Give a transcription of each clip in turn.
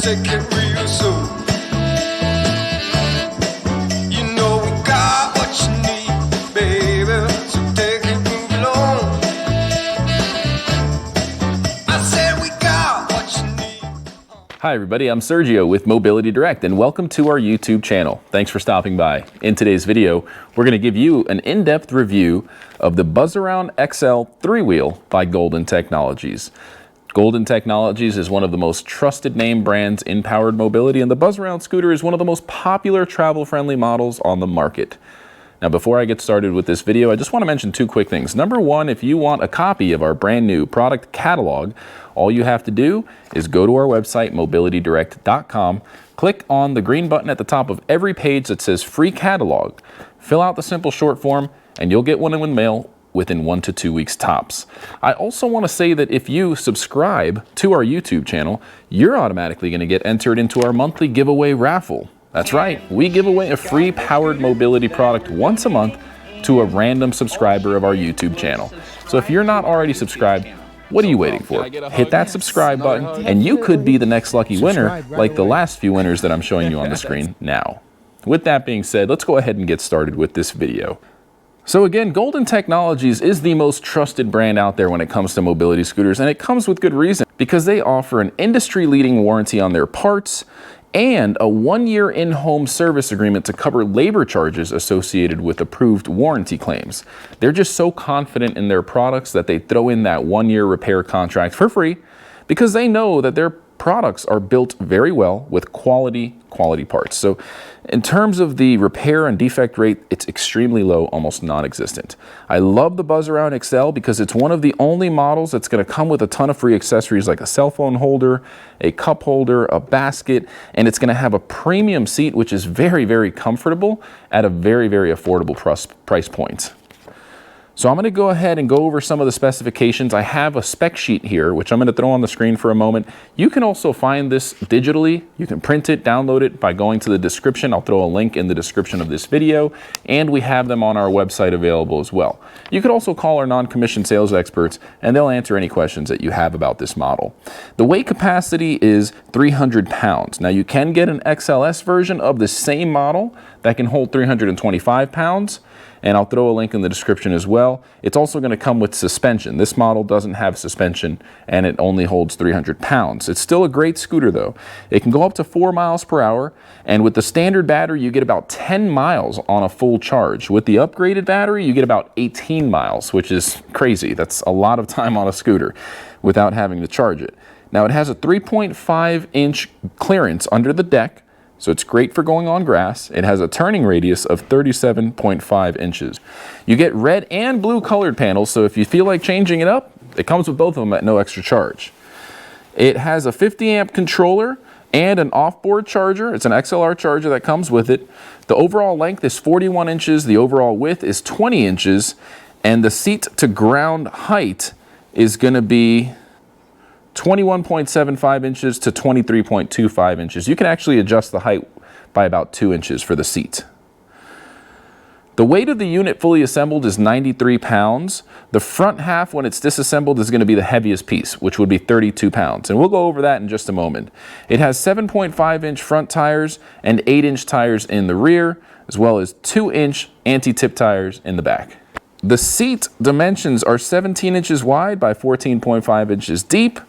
take it real slow. You know we got what you need, baby, so take it, move along. I said we got what you need. Hi everybody, I'm Sergio with Mobility Direct and welcome to our YouTube channel. Thanks for stopping by. In today's video, we're going to give you an in-depth review of the Buzzaround XL 3-wheel by Golden Technologies. Golden Technologies is one of the most trusted name brands in powered mobility, and the Buzzaround scooter is one of the most popular travel-friendly models on the market. Now, before I get started with this video, I just want to mention two quick things. Number one, if you want a copy of our brand new product catalog, all you have to do is go to our website, mobilitydirect.com, click on the green button at the top of every page that says free catalog, fill out the simple short form, and you'll get one in the mail within 1 to 2 weeks tops. I also want to say that if you subscribe to our YouTube channel, you're automatically going to get entered into our monthly giveaway raffle. That's right, we give away a free powered mobility product once a month to a random subscriber of our YouTube channel. So if you're not already subscribed, what are you waiting for? Hit that subscribe button and you could be the next lucky winner like the last few winners that I'm showing you on the screen now. With that being said, let's go ahead and get started with this video. So again, Golden Technologies is the most trusted brand out there when it comes to mobility scooters, and it comes with good reason because they offer an industry-leading warranty on their parts and a 1-year in-home service agreement to cover labor charges associated with approved warranty claims. They're just so confident in their products that they throw in that 1-year repair contract for free because they know that their products are built very well with quality parts. So in terms of the repair and defect rate, it's extremely low, almost non-existent. I love the Buzzaround XL because it's one of the only models that's going to come with a ton of free accessories like a cell phone holder, a cup holder, a basket, and it's going to have a premium seat which is very, very comfortable at a very, very affordable price point. So I'm going to go ahead and go over some of the specifications. I have a spec sheet here, which I'm going to throw on the screen for a moment. You can also find this digitally. You can print it, download it by going to the description. I'll throw a link in the description of this video, and we have them on our website available as well. You could also call our non-commissioned sales experts, and they'll answer any questions that you have about this model. The weight capacity is 300 pounds. Now, you can get an XLS version of the same model that can hold 325 pounds. And I'll throw a link in the description as well. It's also going to come with suspension. This model doesn't have suspension and it only holds 300 pounds. It's still a great scooter though. It can go up to 4 miles per hour, and with the standard battery you get about 10 miles on a full charge. With the upgraded battery you get about 18 miles, which is crazy. That's a lot of time on a scooter without having to charge it. Now it has a 3.5-inch clearance under the deck, so it's great for going on grass. It has a turning radius of 37.5 inches. You get red and blue colored panels, so if you feel like changing it up, it comes with both of them at no extra charge. It has a 50 amp controller and an off-board charger. It's an XLR charger that comes with it. The overall length is 41 inches, the overall width is 20 inches, and the seat to ground height is gonna be 21.75 inches to 23.25 inches. You can actually adjust the height by about 2 inches for the seat. The weight of the unit fully assembled is 93 pounds. The front half, when it's disassembled, is going to be the heaviest piece, which would be 32 pounds. And we'll go over that in just a moment. It has 7.5-inch front tires and 8-inch tires in the rear, as well as 2-inch anti-tip tires in the back. The seat dimensions are 17 inches wide by 14.5 inches deep.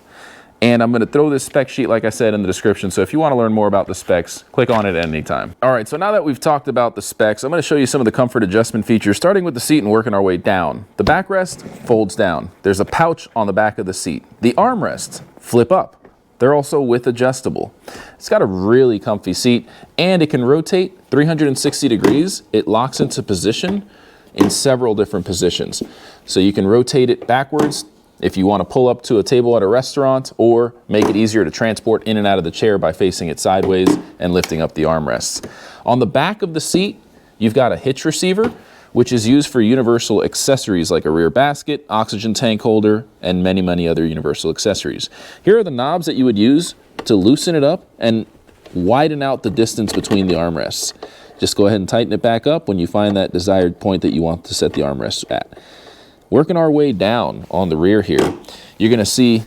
And I'm going to throw this spec sheet, like I said, in the description. So if you want to learn more about the specs, click on it at any time. All right, so now that we've talked about the specs, I'm going to show you some of the comfort adjustment features, starting with the seat and working our way down. The backrest folds down. There's a pouch on the back of the seat. The armrests flip up. They're also width adjustable. It's got a really comfy seat, and it can rotate 360 degrees. It locks into position in several different positions. So you can rotate it backwards if you want to pull up to a table at a restaurant, or make it easier to transport in and out of the chair by facing it sideways and lifting up the armrests. On the back of the seat, you've got a hitch receiver, which is used for universal accessories like a rear basket, oxygen tank holder, and many, many other universal accessories. Here are the knobs that you would use to loosen it up and widen out the distance between the armrests. Just go ahead and tighten it back up when you find that desired point that you want to set the armrest at. Working our way down on the rear here, you're going to see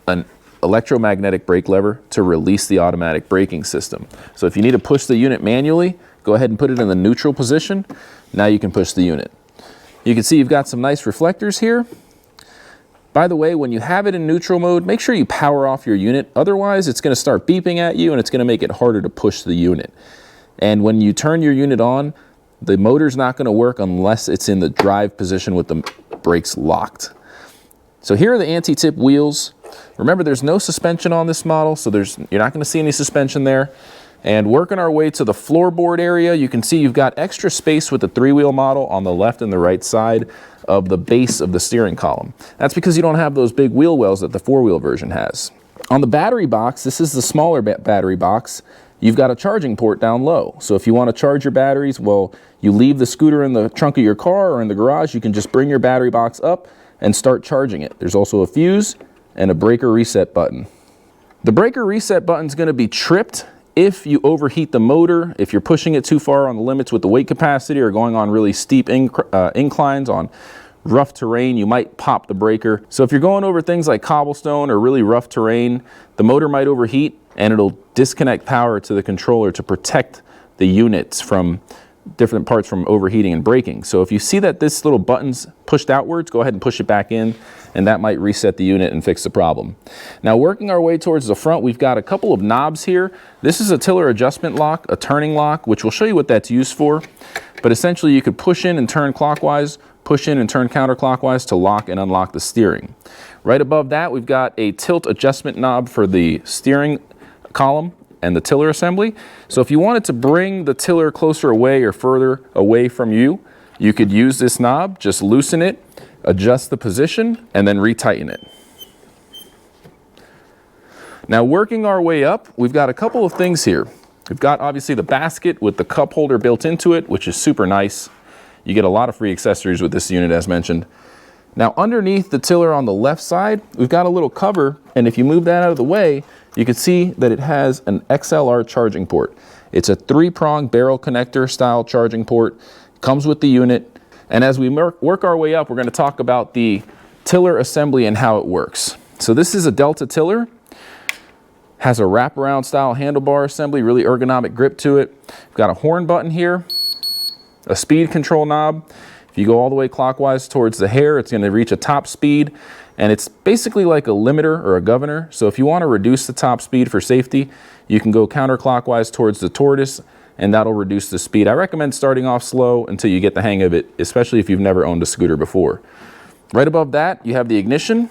an electromagnetic brake lever to release the automatic braking system. So if you need to push the unit manually, go ahead and put it in the neutral position. Now you can push the unit. You can see you've got some nice reflectors here. By the way, when you have it in neutral mode, make sure you power off your unit. Otherwise, it's going to start beeping at you and it's going to make it harder to push the unit. And when you turn your unit on, the motor's not going to work unless it's in the drive position with the brakes locked. So here are the anti-tip wheels. Remember, there's no suspension on this model, so you're not going to see any suspension there. And working our way to the floorboard area, you can see you've got extra space with the 3-wheel model on the left and the right side of the base of the steering column. That's because you don't have those big wheel wells that the 4-wheel version has. On the battery box, this is the smaller battery box, you've got a charging port down low. So if you want to charge your batteries, well, you leave the scooter in the trunk of your car or in the garage, you can just bring your battery box up and start charging it. There's also a fuse and a breaker reset button. The breaker reset button is going to be tripped if you overheat the motor, if you're pushing it too far on the limits with the weight capacity or going on really steep inclines on rough terrain, you might pop the breaker. So if you're going over things like cobblestone or really rough terrain, the motor might overheat and it'll disconnect power to the controller to protect the units from different parts from overheating and braking. So if you see that this little button's pushed outwards, go ahead and push it back in, and that might reset the unit and fix the problem. Now, working our way towards the front, we've got a couple of knobs here. This is a tiller adjustment lock, a turning lock, which we'll show you what that's used for. But essentially, you could push in and turn clockwise, push in and turn counterclockwise to lock and unlock the steering. Right above that, we've got a tilt adjustment knob for the steering column and the tiller assembly. So if you wanted to bring the tiller closer away or further away from you, you could use this knob, just loosen it, adjust the position, and then retighten it. Now, working our way up, we've got a couple of things here. We've got obviously the basket with the cup holder built into it, which is super nice. You get a lot of free accessories with this unit, as mentioned. Now, underneath the tiller on the left side, we've got a little cover, and if you move that out of the way, you can see that it has an XLR charging port. It's a 3-prong barrel connector style charging port, comes with the unit. And as we work our way up, we're going to talk about the tiller assembly and how it works. So this is a Delta tiller, has a wraparound style handlebar assembly, really ergonomic grip to it. We've got a horn button here, a speed control knob. If you go all the way clockwise towards the hair, it's going to reach a top speed, and it's basically like a limiter or a governor. So if you want to reduce the top speed for safety, you can go counterclockwise towards the tortoise, and that'll reduce the speed. I recommend starting off slow until you get the hang of it, especially if you've never owned a scooter before. Right above that, you have the ignition.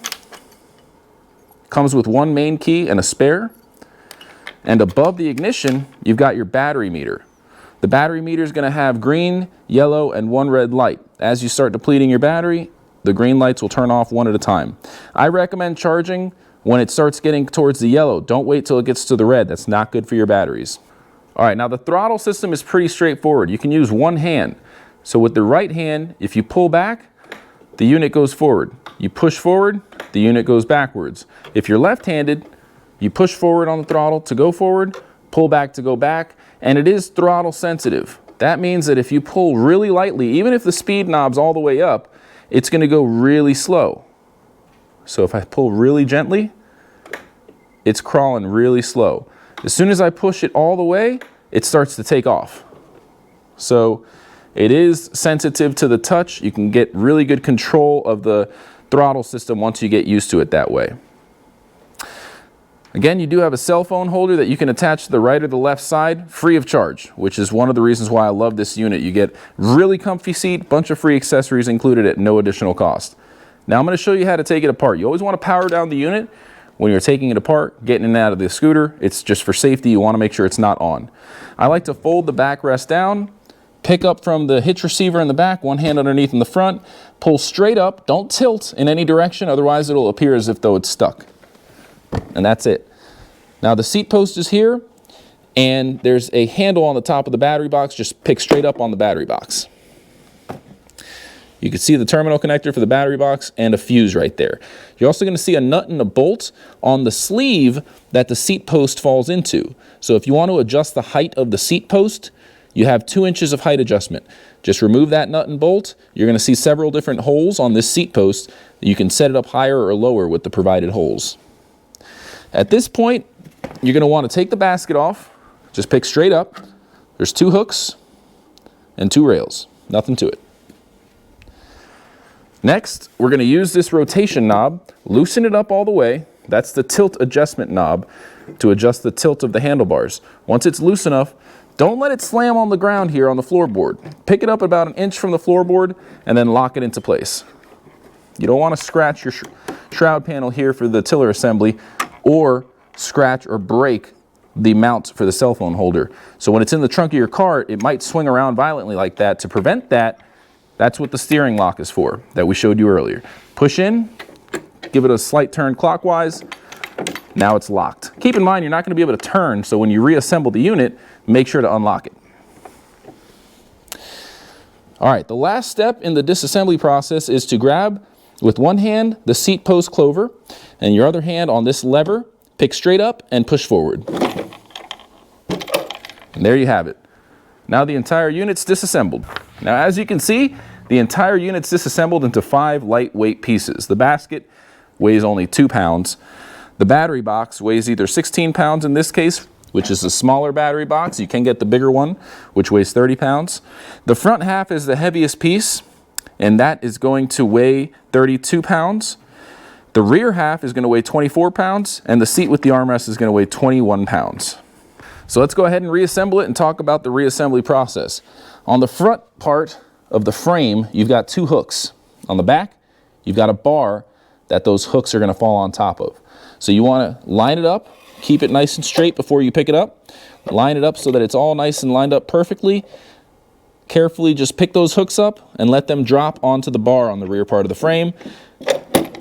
Comes with one main key and a spare. And above the ignition, you've got your battery meter. The battery meter is going to have green, yellow, and one red light. As you start depleting your battery, the green lights will turn off one at a time. I recommend charging when it starts getting towards the yellow. Don't wait till it gets to the red. That's not good for your batteries. All right, now the throttle system is pretty straightforward. You can use one hand. So with the right hand, if you pull back, the unit goes forward. You push forward, the unit goes backwards. If you're left-handed, you push forward on the throttle to go forward, pull back to go back, and it is throttle sensitive. That means that if you pull really lightly, even if the speed knob's all the way up, it's going to go really slow. So if I pull really gently, it's crawling really slow. As soon as I push it all the way, it starts to take off. So it is sensitive to the touch. You can get really good control of the throttle system once you get used to it that way. Again, you do have a cell phone holder that you can attach to the right or the left side free of charge, which is one of the reasons why I love this unit. You get really comfy seat, bunch of free accessories included at no additional cost. Now I'm going to show you how to take it apart. You always want to power down the unit when you're taking it apart, getting in and out of the scooter. It's just for safety. You want to make sure it's not on. I like to fold the backrest down, pick up from the hitch receiver in the back, one hand underneath in the front, pull straight up, don't tilt in any direction, otherwise it'll appear as if though it's stuck. And that's it. Now the seat post is here, and there's a handle on the top of the battery box. Just pick straight up on the battery box. You can see the terminal connector for the battery box and a fuse right there. You're also going to see a nut and a bolt on the sleeve that the seat post falls into. So if you want to adjust the height of the seat post, you have 2 inches of height adjustment. Just remove that nut and bolt. You're going to see several different holes on this seat post. You can set it up higher or lower with the provided holes. At this point, you're going to want to take the basket off. Just pick straight up. There's 2 hooks and 2 rails. Nothing to it. Next, we're going to use this rotation knob, loosen it up all the way. That's the tilt adjustment knob to adjust the tilt of the handlebars. Once it's loose enough, don't let it slam on the ground here on the floorboard. Pick it up about 1 inch from the floorboard and then lock it into place. You don't want to scratch your shroud panel here for the tiller assembly or scratch or break the mount for the cell phone holder. So when it's in the trunk of your car, it might swing around violently like that. To prevent that, that's what the steering lock is for that we showed you earlier. Push in, give it a slight turn clockwise. Now it's locked. Keep in mind, you're not going to be able to turn, so when you reassemble the unit, make sure to unlock it. All right, the last step in the disassembly process is to grab with one hand the seat post clover and your other hand on this lever, pick straight up and push forward. And there you have it. Now the entire unit's disassembled. Now as you can see, the entire unit's disassembled into 5 lightweight pieces. The basket weighs only 2 pounds. The battery box weighs either 16 pounds in this case, which is a smaller battery box. You can get the bigger one, which weighs 30 pounds. The front half is the heaviest piece, and that is going to weigh 32 pounds. The rear half is going to weigh 24 pounds, and the seat with the armrest is going to weigh 21 pounds. So let's go ahead and reassemble it and talk about the reassembly process. On the front part of the frame, you've got 2 hooks. On the back, you've got a bar that those hooks are going to fall on top of. So you want to line it up, keep it nice and straight before you pick it up. Line it up so that it's all nice and lined up perfectly. Carefully just pick those hooks up and let them drop onto the bar on the rear part of the frame.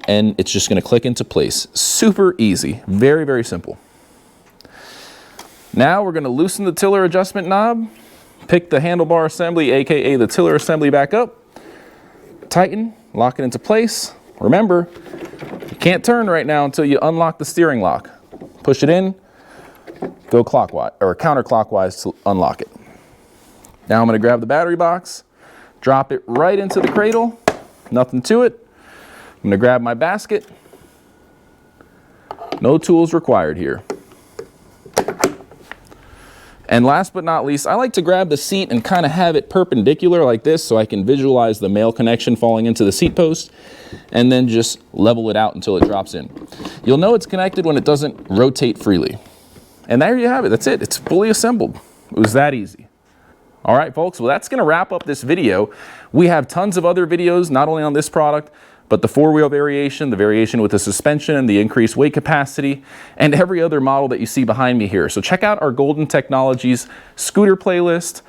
And it's just going to click into place. Super easy. Very, very simple. Now we're going to loosen the tiller adjustment knob. Pick the handlebar assembly, aka the tiller assembly, back up. Tighten, lock it into place. Remember, you can't turn right now until you unlock the steering lock. Push it in, go clockwise or counterclockwise to unlock it. Now I'm going to grab the battery box, drop it right into the cradle, nothing to it. I'm going to grab my basket. No tools required here. And last but not least, I like to grab the seat and kind of have it perpendicular like this so I can visualize the male connection falling into the seat post, and then just level it out until it drops in. You'll know it's connected when it doesn't rotate freely. And there you have it. That's it. It's fully assembled. It was that easy. All right, folks. Well, that's going to wrap up this video. We have tons of other videos, not only on this product, but the 4-wheel variation, the variation with the suspension, the increased weight capacity, and every other model that you see behind me here. So check out our Golden Technologies scooter playlist.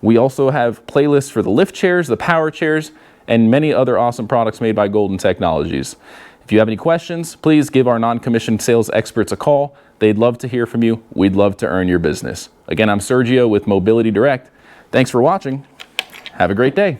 We also have playlists for the lift chairs, the power chairs, and many other awesome products made by Golden Technologies. If you have any questions, please give our non-commissioned sales experts a call. They'd love to hear from you. We'd love to earn your business. Again, I'm Sergio with Mobility Direct. Thanks for watching. Have a great day.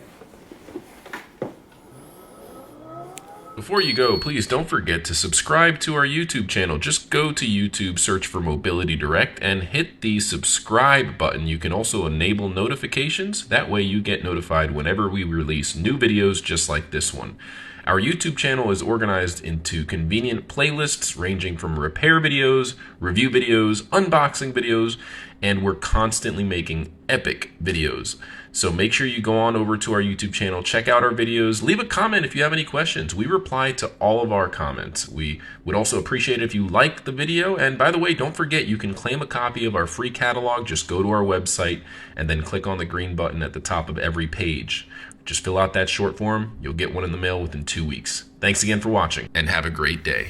Before you go, please don't forget to subscribe to our YouTube channel. Just go to YouTube, search for Mobility Direct, and hit the subscribe button. You can also enable notifications. That way you get notified whenever we release new videos just like this one. Our YouTube channel is organized into convenient playlists ranging from repair videos, review videos, unboxing videos, and we're constantly making epic videos. So make sure you go on over to our YouTube channel, check out our videos, leave a comment if you have any questions. We reply to all of our comments. We would also appreciate it if you like the video. And by the way, don't forget, you can claim a copy of our free catalog. Just go to our website and then click on the green button at the top of every page. Just fill out that short form. You'll get one in the mail within 2 weeks. Thanks again for watching and have a great day.